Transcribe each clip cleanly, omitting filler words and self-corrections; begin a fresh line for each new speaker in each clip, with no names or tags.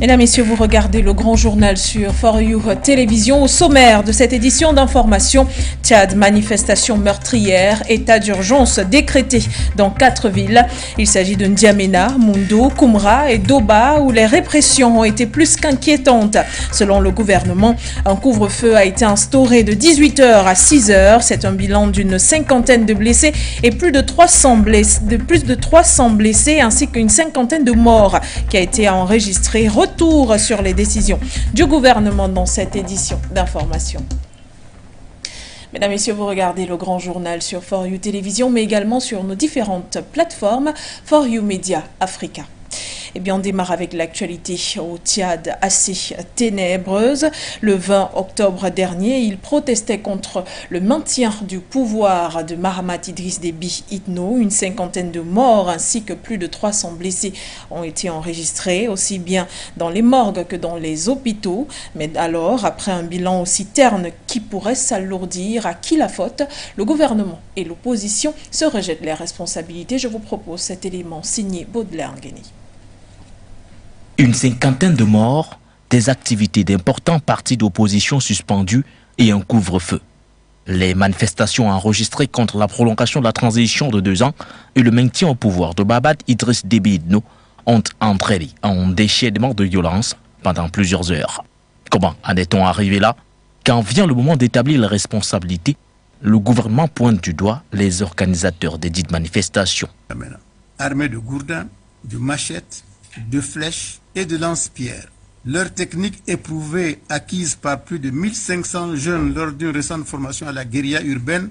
Mesdames, Messieurs, vous regardez le grand journal sur For You Télévision. Au sommaire de cette édition d'information, Tchad, manifestation meurtrière, état d'urgence décrété dans 4 villes. Il s'agit de N'Djamena, Mundo, Koumra et Doba où les répressions ont été plus qu'inquiétantes. Selon le gouvernement, un couvre-feu a été instauré de 18h à 6h. C'est un bilan d'une 50aine de blessés et plus de 300 blessés ainsi qu'une 50aine de morts qui a été enregistrée. Retour sur les décisions du gouvernement dans cette édition d'information. Mesdames, Messieurs, vous regardez le grand journal sur For You Télévision, mais également sur nos différentes plateformes For You Media Africa. Eh bien, on démarre avec l'actualité au Tchad assez ténébreuse. Le 20 octobre dernier, il protestait contre le maintien du pouvoir de Mahamat Idriss Déby Itno. Une 50aine de morts ainsi que plus de 300 blessés ont été enregistrés, aussi bien dans les morgues que dans les hôpitaux. Mais alors, après un bilan aussi terne qui pourrait s'alourdir, à qui la faute? Le gouvernement et l'opposition se rejettent les responsabilités. Je vous propose cet élément signé Baudelaire Ngueni.
Une 50aine de morts, des activités d'importants partis d'opposition suspendus et un couvre-feu. Les manifestations enregistrées contre la prolongation de la transition de 2 ans et le maintien au pouvoir de Mahamat Idriss Déby Itno ont entraîné un déchaînement de violence pendant plusieurs heures. Comment en est-on arrivé là? Quand vient le moment d'établir les responsabilités, le gouvernement pointe du doigt les organisateurs des dites manifestations.
Armés de gourdins, de machettes, de flèches et de lance-pierres. Leur technique éprouvée, acquise par plus de 1500 jeunes lors d'une récente formation à la guérilla urbaine,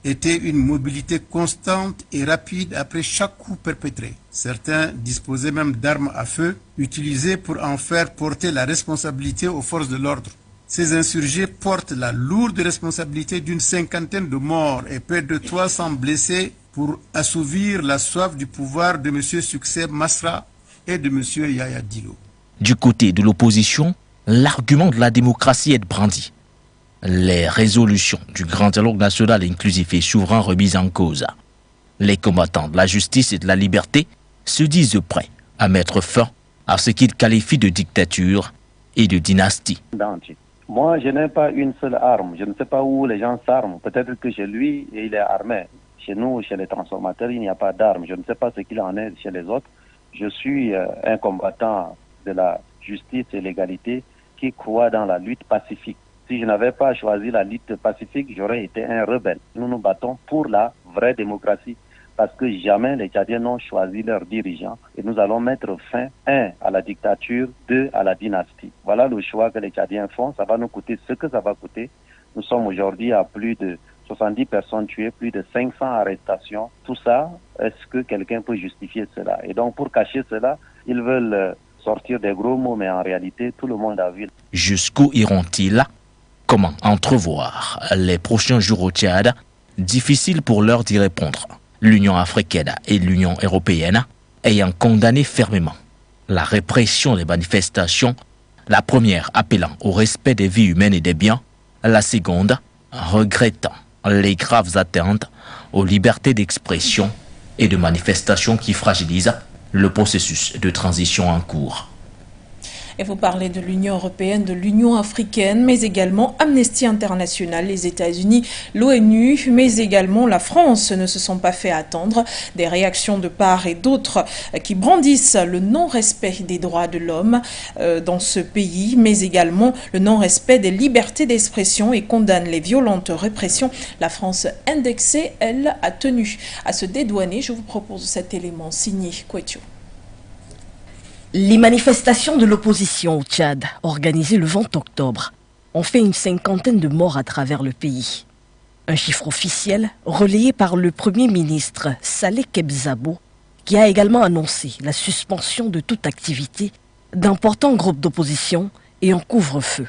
était une mobilité constante et rapide après chaque coup perpétré. Certains disposaient même d'armes à feu, utilisées pour en faire porter la responsabilité aux forces de l'ordre. Ces insurgés portent la lourde responsabilité d'une 50aine de morts et près de 300 blessés pour assouvir la soif du pouvoir de M. Succès Masra et de M. Yaya Dilo.
Du côté de l'opposition, l'argument de la démocratie est brandi. Les résolutions du Grand Dialogue national inclusif et souverain remises en cause. Les combattants de la justice et de la liberté se disent prêts à mettre fin à ce qu'ils qualifient de dictature et de dynastie.
Moi, je n'ai pas une seule arme. Je ne sais pas où les gens s'arment. Peut-être que chez lui, il est armé. Chez nous, chez les transformateurs, il n'y a pas d'armes. Je ne sais pas ce qu'il en est chez les autres. Je suis un combattant de la justice et l'égalité qui croit dans la lutte pacifique. Si je n'avais pas choisi la lutte pacifique, j'aurais été un rebelle. Nous nous battons pour la vraie démocratie parce que jamais les Tchadiens n'ont choisi leurs dirigeants et nous allons mettre fin, 1, à la dictature, 2, à la dynastie. Voilà le choix que les Tchadiens font. Ça va nous coûter ce que ça va coûter. Nous sommes aujourd'hui à plus de 70 personnes tuées, plus de 500 arrestations. Tout ça, est-ce que quelqu'un peut justifier cela? Et donc, pour cacher cela, ils veulent sortir des gros mots, mais en réalité, tout le monde a vu.
Jusqu'où iront-ils? Comment entrevoir les prochains jours au Tchad? Difficile pour l'heure d'y répondre. L'Union africaine et l'Union européenne ayant condamné fermement la répression des manifestations, la première appelant au respect des vies humaines et des biens, la seconde regrettant les graves atteintes aux libertés d'expression et de manifestation qui fragilisent le processus de transition en cours.
Et vous parlez de l'Union européenne, de l'Union africaine, mais également Amnesty International, les États-Unis, l'ONU, mais également la France ne se sont pas fait attendre. Des réactions de part et d'autre qui brandissent le non-respect des droits de l'homme dans ce pays, mais également le non-respect des libertés d'expression et condamnent les violentes répressions. La France indexée, elle, a tenu à se dédouaner. Je vous propose cet élément signé Kouetio.
Les manifestations de l'opposition au Tchad, organisées le 20 octobre, ont fait une 50aine de morts à travers le pays. Un chiffre officiel relayé par le Premier ministre Saleh Kebzabo, qui a également annoncé la suspension de toute activité d'importants groupes d'opposition et un couvre-feu.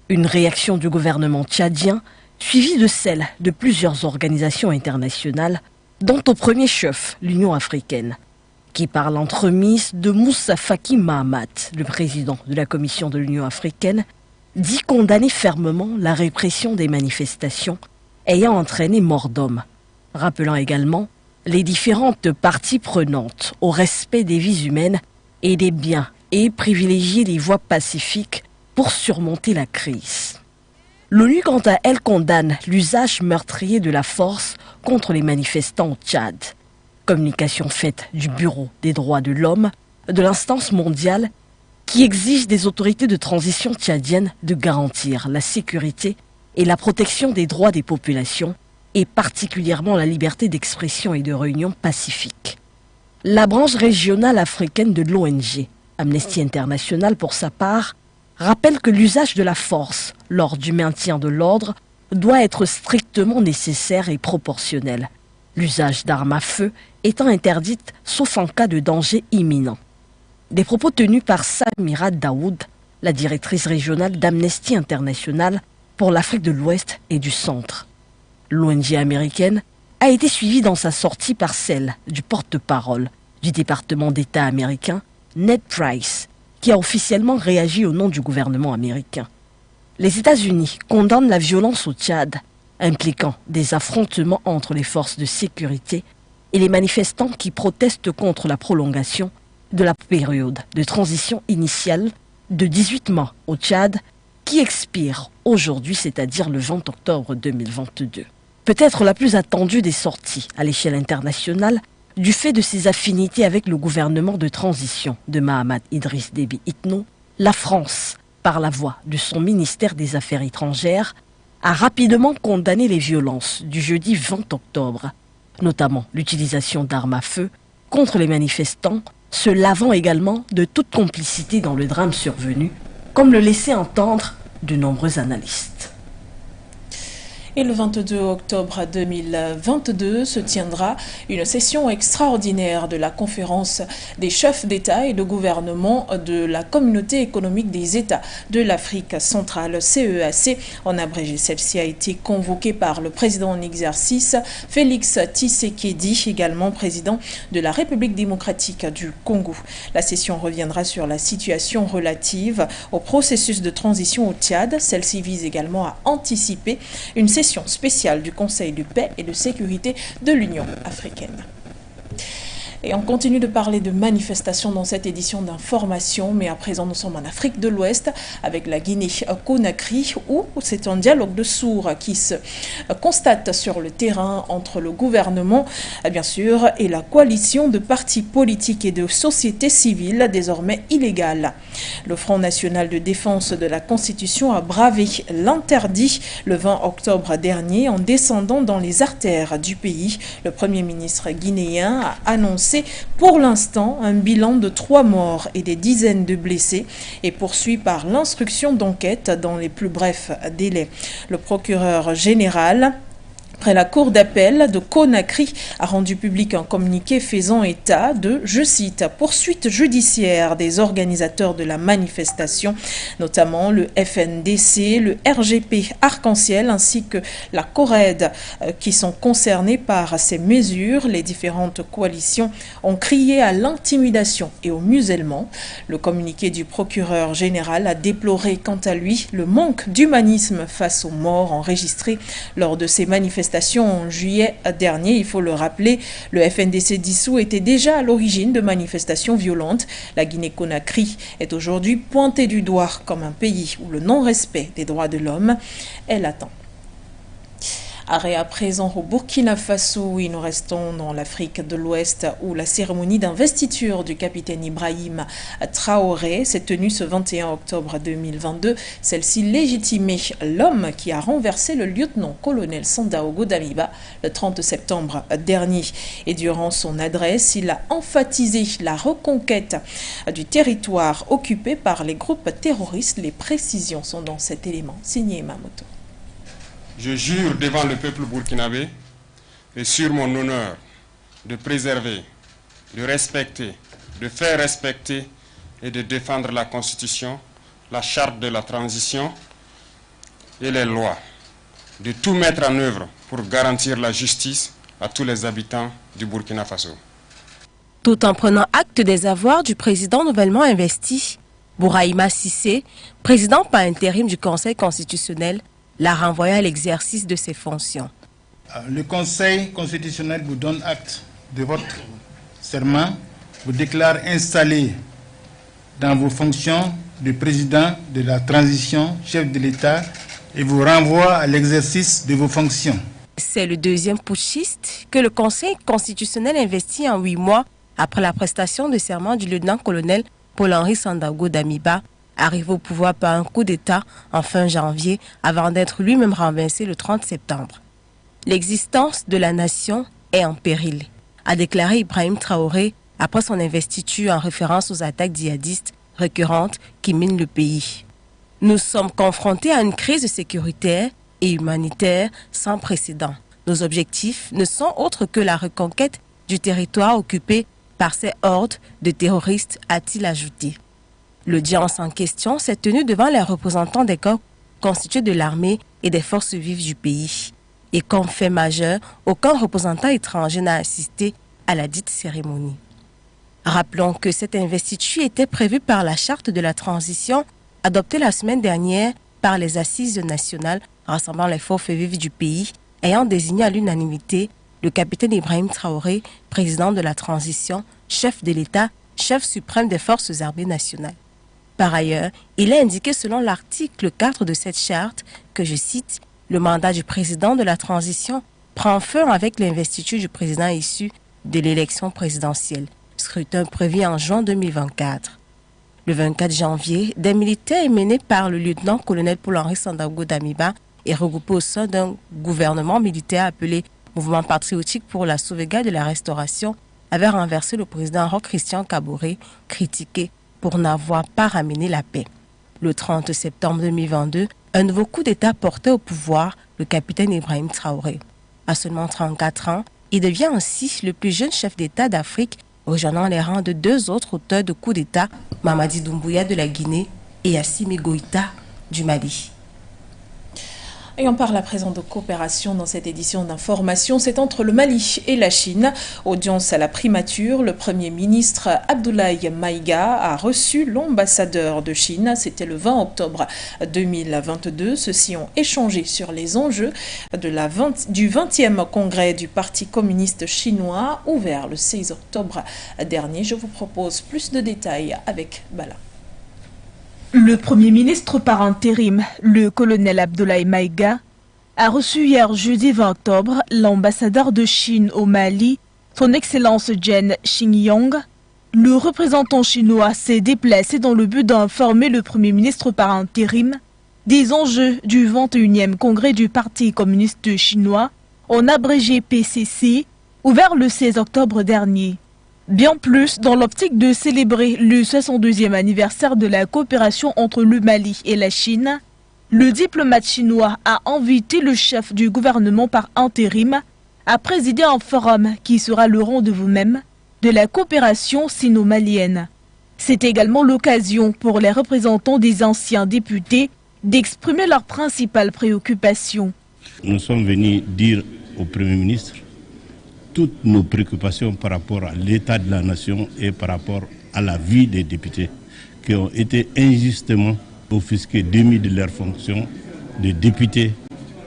Une réaction du gouvernement tchadien, suivie de celle de plusieurs organisations internationales, dont au premier chef l'Union africaine, qui par l'entremise de Moussa Faki Mahamat, le président de la Commission de l'Union africaine, dit condamner fermement la répression des manifestations ayant entraîné mort d'hommes, rappelant également les différentes parties prenantes au respect des vies humaines et des biens et privilégier les voies pacifiques pour surmonter la crise. L'ONU, quant à elle, condamne l'usage meurtrier de la force contre les manifestants au Tchad. Communication faite du Bureau des droits de l'homme de l'instance mondiale qui exige des autorités de transition tchadiennes de garantir la sécurité et la protection des droits des populations et particulièrement la liberté d'expression et de réunion pacifique. La branche régionale africaine de l'ONG, Amnesty International pour sa part, rappelle que l'usage de la force lors du maintien de l'ordre doit être strictement nécessaire et proportionnel, l'usage d'armes à feu étant interdite sauf en cas de danger imminent. Des propos tenus par Samira Daoud, la directrice régionale d'Amnesty International pour l'Afrique de l'Ouest et du Centre. L'ONG américaine a été suivie dans sa sortie par celle du porte-parole du département d'État américain, Ned Price, qui a officiellement réagi au nom du gouvernement américain. Les États-Unis condamnent la violence au Tchad, impliquant des affrontements entre les forces de sécurité et les manifestants qui protestent contre la prolongation de la période de transition initiale de 18 mois au Tchad, qui expire aujourd'hui, c'est-à-dire le 20 octobre 2022. Peut-être la plus attendue des sorties à l'échelle internationale, du fait de ses affinités avec le gouvernement de transition de Mahamat Idriss Déby Itno, la France, par la voix de son ministère des Affaires étrangères, a rapidement condamné les violences du jeudi 20 octobre, notamment l'utilisation d'armes à feu contre les manifestants, se lavant également de toute complicité dans le drame survenu, comme le laissaient entendre de nombreux analystes.
Et le 22 octobre 2022 se tiendra une session extraordinaire de la conférence des chefs d'État et de gouvernement de la Communauté économique des États de l'Afrique centrale, CEAC. En abrégé, celle-ci a été convoquée par le président en exercice, Félix Tshisekedi, également président de la République démocratique du Congo. La session reviendra sur la situation relative au processus de transition au Tchad. Celle-ci vise également à anticiper une session spéciale du Conseil de paix et de sécurité de l'Union africaine. Et on continue de parler de manifestations dans cette édition d'information, mais à présent nous sommes en Afrique de l'Ouest avec la Guinée-Conakry où c'est un dialogue de sourds qui se constate sur le terrain entre le gouvernement, bien sûr, et la coalition de partis politiques et de sociétés civiles désormais illégales. Le Front national de défense de la Constitution a bravé l'interdit le 20 octobre dernier en descendant dans les artères du pays. Le Premier ministre guinéen a annoncé pour l'instant un bilan de 3 morts et des dizaines de blessés et poursuit par l'instruction d'enquête dans les plus brefs délais. Le procureur général après la cour d'appel de Conakry a rendu public un communiqué faisant état de, je cite, poursuite judiciaire des organisateurs de la manifestation, notamment le FNDC, le RGP Arc-en-Ciel ainsi que la CORED qui sont concernés par ces mesures. Les différentes coalitions ont crié à l'intimidation et au musellement. Le communiqué du procureur général a déploré quant à lui le manque d'humanisme face aux morts enregistrés lors de ces manifestations en juillet dernier. Il faut le rappeler, le FNDC dissous était déjà à l'origine de manifestations violentes. La Guinée-Conakry est aujourd'hui pointée du doigt comme un pays où le non-respect des droits de l'homme est latent. Arrêt à présent au Burkina Faso et nous restons dans l'Afrique de l'Ouest où la cérémonie d'investiture du capitaine Ibrahim Traoré s'est tenue ce 21 octobre 2022. Celle-ci légitimait l'homme qui a renversé le lieutenant-colonel Sandaogo Damiba le 30 septembre dernier. Et durant son adresse, il a emphatisé la reconquête du territoire occupé par les groupes terroristes. Les précisions sont dans cet élément. Signé Mamoto.
Je jure devant le peuple burkinabé et sur mon honneur de préserver, de respecter, de faire respecter et de défendre la Constitution, la charte de la transition et les lois, de tout mettre en œuvre pour garantir la justice à tous les habitants du Burkina Faso.
Tout en prenant acte des avoirs du président nouvellement investi, Bourahima Cissé, président par intérim du Conseil constitutionnel, l'a renvoyé à l'exercice de ses fonctions.
Le Conseil constitutionnel vous donne acte de votre serment, vous déclare installé dans vos fonctions de président de la transition, chef de l'État, et vous renvoie à l'exercice de vos fonctions.
C'est le deuxième putschiste que le Conseil constitutionnel investit en 8 mois après la prestation de serment du lieutenant-colonel Paul-Henri Sandaogo Damiba, arrivé au pouvoir par un coup d'État en fin janvier avant d'être lui-même renversé le 30 septembre. L'existence de la nation est en péril, a déclaré Ibrahim Traoré après son investiture en référence aux attaques djihadistes récurrentes qui minent le pays. Nous sommes confrontés à une crise sécuritaire et humanitaire sans précédent. Nos objectifs ne sont autres que la reconquête du territoire occupé par ces hordes de terroristes, a-t-il ajouté. L'audience en question s'est tenue devant les représentants des corps constitués de l'armée et des forces vives du pays. Et comme fait majeur, aucun représentant étranger n'a assisté à la dite cérémonie. Rappelons que cette investiture était prévue par la charte de la transition adoptée la semaine dernière par les assises nationales rassemblant les forces vives du pays, ayant désigné à l'unanimité le capitaine Ibrahim Traoré, président de la transition, chef de l'État, chef suprême des forces armées nationales. Par ailleurs, il est indiqué selon l'article 4 de cette charte que, je cite, « Le mandat du président de la transition prend fin avec l'investiture du président issu de l'élection présidentielle, scrutin prévu en juin 2024. » Le 24 janvier, des militaires menés par le lieutenant-colonel Paul-Henri Sandaogo Damiba et regroupés au sein d'un gouvernement militaire appelé Mouvement patriotique pour la sauvegarde de la restauration avaient renversé le président Roch-Christian Kaboré, critiqué pour n'avoir pas ramené la paix. Le 30 septembre 2022, un nouveau coup d'État portait au pouvoir le capitaine Ibrahim Traoré. À seulement 34 ans, il devient ainsi le plus jeune chef d'État d'Afrique, rejoignant les rangs de 2 autres auteurs de coups d'État, Mamadi Doumbouya de la Guinée et Assimi Goïta du Mali.
Et on parle à présent de coopération dans cette édition d'information. C'est entre le Mali et la Chine. Audience à la primature, le Premier ministre Abdoulaye Maïga a reçu l'ambassadeur de Chine. C'était le 20 octobre 2022. Ceux-ci ont échangé sur les enjeux du 20e congrès du Parti communiste chinois, ouvert le 16 octobre dernier. Je vous propose plus de détails avec Bala.
Le Premier ministre par intérim, le colonel Abdoulaye Maïga, a reçu hier jeudi 20 octobre l'ambassadeur de Chine au Mali, son Excellence Jen Xingyong. Le représentant chinois s'est déplacé dans le but d'informer le Premier ministre par intérim des enjeux du 21e congrès du Parti communiste chinois, en abrégé PCC, ouvert le 16 octobre dernier. Bien plus dans l'optique de célébrer le 62e anniversaire de la coopération entre le Mali et la Chine, le diplomate chinois a invité le chef du gouvernement par intérim à présider un forum qui sera le rendez-vous même de la coopération sino-malienne. C'est également l'occasion pour les représentants des anciens députés d'exprimer leurs principales préoccupations.
Nous sommes venus dire au Premier ministre toutes nos préoccupations par rapport à l'état de la nation et par rapport à la vie des députés qui ont été injustement offusqués, démis de leurs fonctions de députés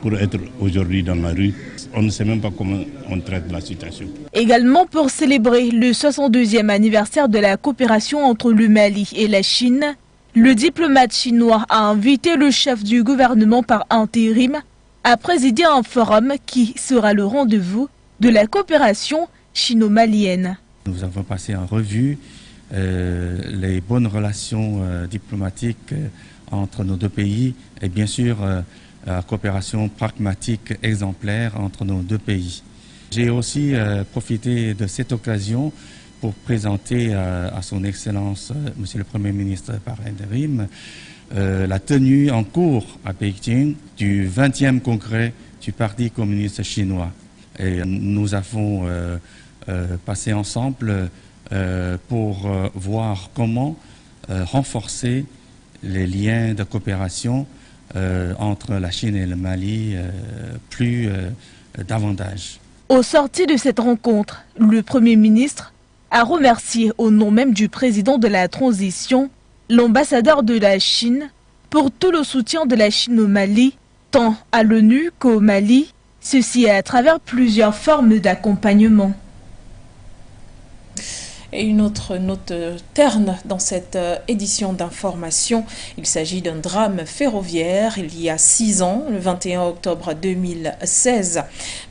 pour être aujourd'hui dans la rue. On ne sait même pas comment on traite la situation.
Également pour célébrer le 62e anniversaire de la coopération entre le Mali et la Chine, le diplomate chinois a invité le chef du gouvernement par intérim à présider un forum qui sera le rendez-vous de la coopération chino-malienne.
Nous avons passé en revue les bonnes relations diplomatiques entre nos deux pays et bien sûr la coopération pragmatique exemplaire entre nos deux pays. J'ai aussi profité de cette occasion pour présenter à son Excellence, Monsieur le Premier ministre par intérim, la tenue en cours à Pékin du 20e congrès du Parti communiste chinois. Et nous avons passé ensemble pour voir comment renforcer les liens de coopération entre la Chine et le Mali plus davantage.
Au sorti de cette rencontre, le Premier ministre a remercié au nom même du président de la transition l'ambassadeur de la Chine pour tout le soutien de la Chine au Mali, tant à l'ONU qu'au Mali, ceci à travers plusieurs formes d'accompagnement.
Et une autre note terne dans cette édition d'information, il s'agit d'un drame ferroviaire il y a 6 ans, le 21 octobre 2016.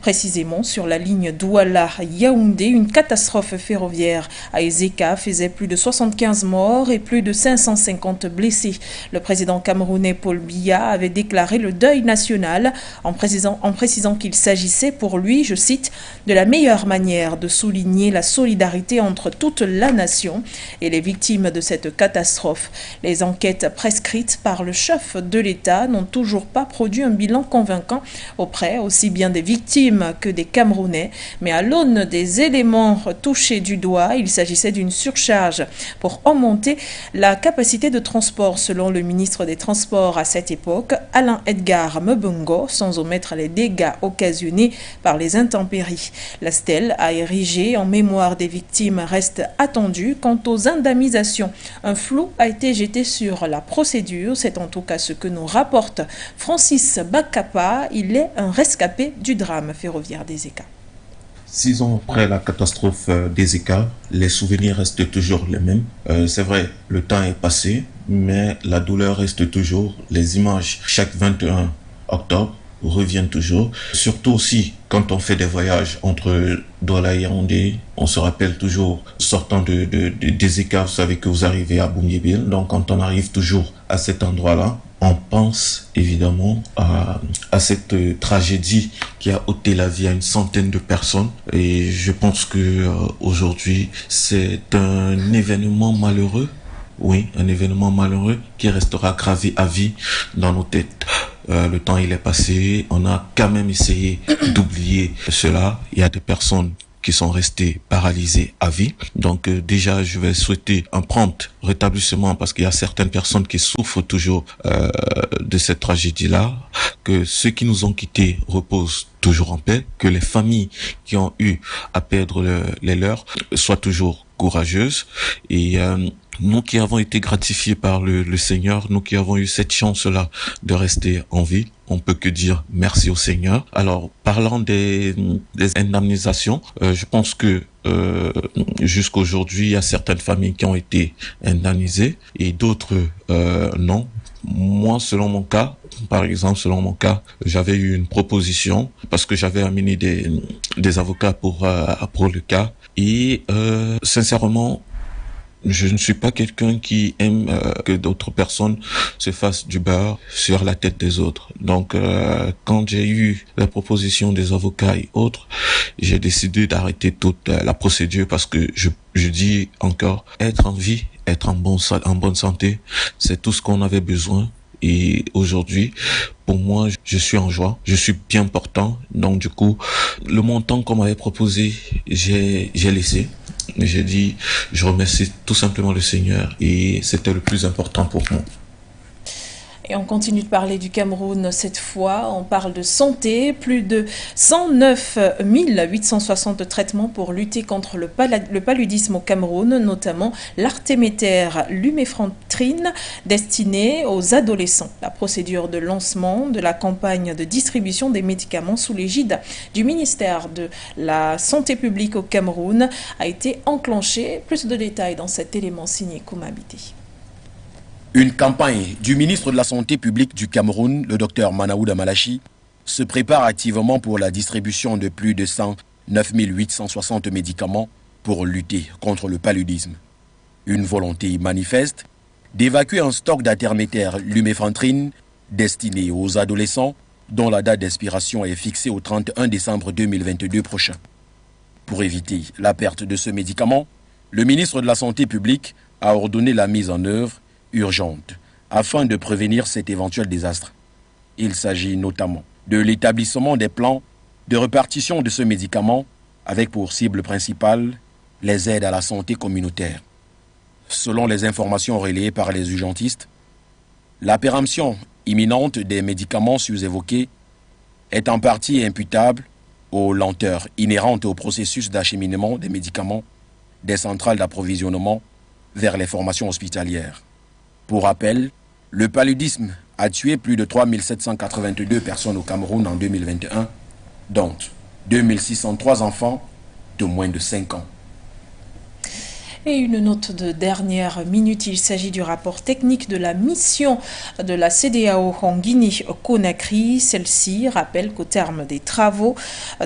Précisément sur la ligne Douala-Yaoundé, une catastrophe ferroviaire à Ezeka faisait plus de 75 morts et plus de 550 blessés. Le président camerounais Paul Biya avait déclaré le deuil national en précisant qu'il s'agissait pour lui, je cite, de la meilleure manière de souligner la solidarité entre toute la nation et les victimes de cette catastrophe. Les enquêtes prescrites par le chef de l'État n'ont toujours pas produit un bilan convaincant auprès aussi bien des victimes que des Camerounais, mais à l'aune des éléments touchés du doigt, il s'agissait d'une surcharge pour augmenter la capacité de transport selon le ministre des Transports à cette époque, Alain Edgar Mebongo, sans omettre les dégâts occasionnés par les intempéries. La stèle à ériger en mémoire des victimes reste attendu. Quant aux indemnisations, un flou a été jeté sur la procédure. C'est en tout cas ce que nous rapporte Francis Bakapa. Il est un rescapé du drame ferroviaire d'Ezeka.
6 ans après la catastrophe d'Ezeka, les souvenirs restent toujours les mêmes. C'est vrai, le temps est passé, mais la douleur reste toujours. Les images, chaque 21 octobre, reviennent toujours. Surtout aussi, quand on fait des voyages entre Douala et Yaoundé, on se rappelle toujours, sortant d'Ezeka, vous savez que vous arrivez à Boumyébil. Donc quand on arrive toujours à cet endroit-là, on pense évidemment à cette tragédie qui a ôté la vie à une centaine de personnes. Et je pense que aujourd'hui, c'est un événement malheureux. Oui, un événement malheureux qui restera gravé à vie dans nos têtes. Le temps il est passé, on a quand même essayé d'oublier cela. Il y a des personnes qui sont restées paralysées à vie. Donc déjà, je vais souhaiter un prompt rétablissement parce qu'il y a certaines personnes qui souffrent toujours de cette tragédie-là. Que ceux qui nous ont quittés reposent toujours en paix. Que les familles qui ont eu à perdre les leurs soient toujours courageuses. Et nous qui avons été gratifiés par le Seigneur, nous qui avons eu cette chance-là de rester en vie, on peut que dire merci au Seigneur. Alors, parlant des indemnisations, je pense que jusqu'aujourd'hui, il y a certaines familles qui ont été indemnisées et d'autres non. Moi, selon mon cas, par exemple, j'avais eu une proposition parce que j'avais amené des avocats pour le cas et sincèrement, je ne suis pas quelqu'un qui aime que d'autres personnes se fassent du beurre sur la tête des autres. Donc, quand j'ai eu la proposition des avocats et autres, j'ai décidé d'arrêter toute la procédure parce que je dis encore, être en vie, être en bonne santé, c'est tout ce qu'on avait besoin. Et aujourd'hui, pour moi, je suis en joie, je suis bien portant. Donc du coup, le montant qu'on m'avait proposé, j'ai laissé. J'ai dit, je remercie tout simplement le Seigneur et c'était le plus important pour moi.
Et on continue de parler du Cameroun cette fois. On parle de santé. Plus de 109 860 traitements pour lutter contre le paludisme au Cameroun, notamment l'artéméter luméfantrine destinée aux adolescents. La procédure de lancement de la campagne de distribution des médicaments sous l'égide du ministère de la Santé publique au Cameroun a été enclenchée. Plus de détails dans cet élément signé Koumabité.
Une campagne du ministre de la Santé publique du Cameroun, le docteur Manaouda Malachi, se prépare activement pour la distribution de plus de 109 860 médicaments pour lutter contre le paludisme. Une volonté manifeste d'évacuer un stock d'artéméter luméfantrine destiné aux adolescents dont la date d'expiration est fixée au 31 décembre 2022 prochain. Pour éviter la perte de ce médicament, le ministre de la Santé publique a ordonné la mise en œuvre urgente afin de prévenir cet éventuel désastre. Il s'agit notamment de l'établissement des plans de répartition de ce médicament avec pour cible principale les aides à la santé communautaire. Selon les informations relayées par les urgentistes, la péremption imminente des médicaments sus-évoqués est en partie imputable aux lenteurs inhérentes au processus d'acheminement des médicaments des centrales d'approvisionnement vers les formations hospitalières. Pour rappel, le paludisme a tué plus de 3 782 personnes au Cameroun en 2021, dont 2603 enfants de moins de 5 ans.
Et une note de dernière minute, il s'agit du rapport technique de la mission de la CEDEAO en Guinée-Conakry. Celle-ci rappelle qu'au terme des travaux,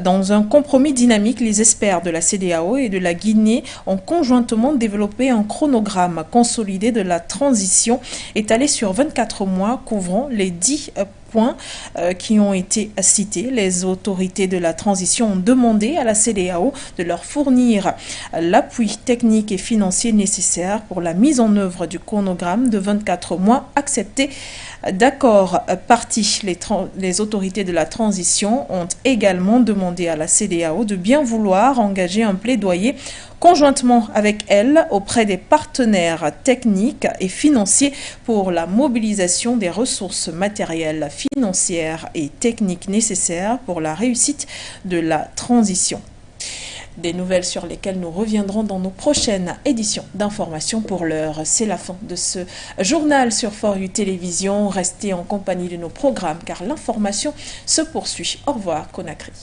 dans un compromis dynamique, les experts de la CEDEAO et de la Guinée ont conjointement développé un chronogramme consolidé de la transition étalé sur 24 mois couvrant les 10 points qui ont été cités. Les autorités de la transition ont demandé à la CEDEAO de leur fournir l'appui technique et financier nécessaire pour la mise en œuvre du chronogramme de 24 mois accepté. D'accord parti, les autorités de la transition ont également demandé à la CEDEAO de bien vouloir engager un plaidoyer conjointement avec elle auprès des partenaires techniques et financiers pour la mobilisation des ressources matérielles, financières et techniques nécessaires pour la réussite de la transition. Des nouvelles sur lesquelles nous reviendrons dans nos prochaines éditions d'information. Pour l'heure, c'est la fin de ce journal sur 4U Télévision. Restez en compagnie de nos programmes car l'information se poursuit. Au revoir Conakry.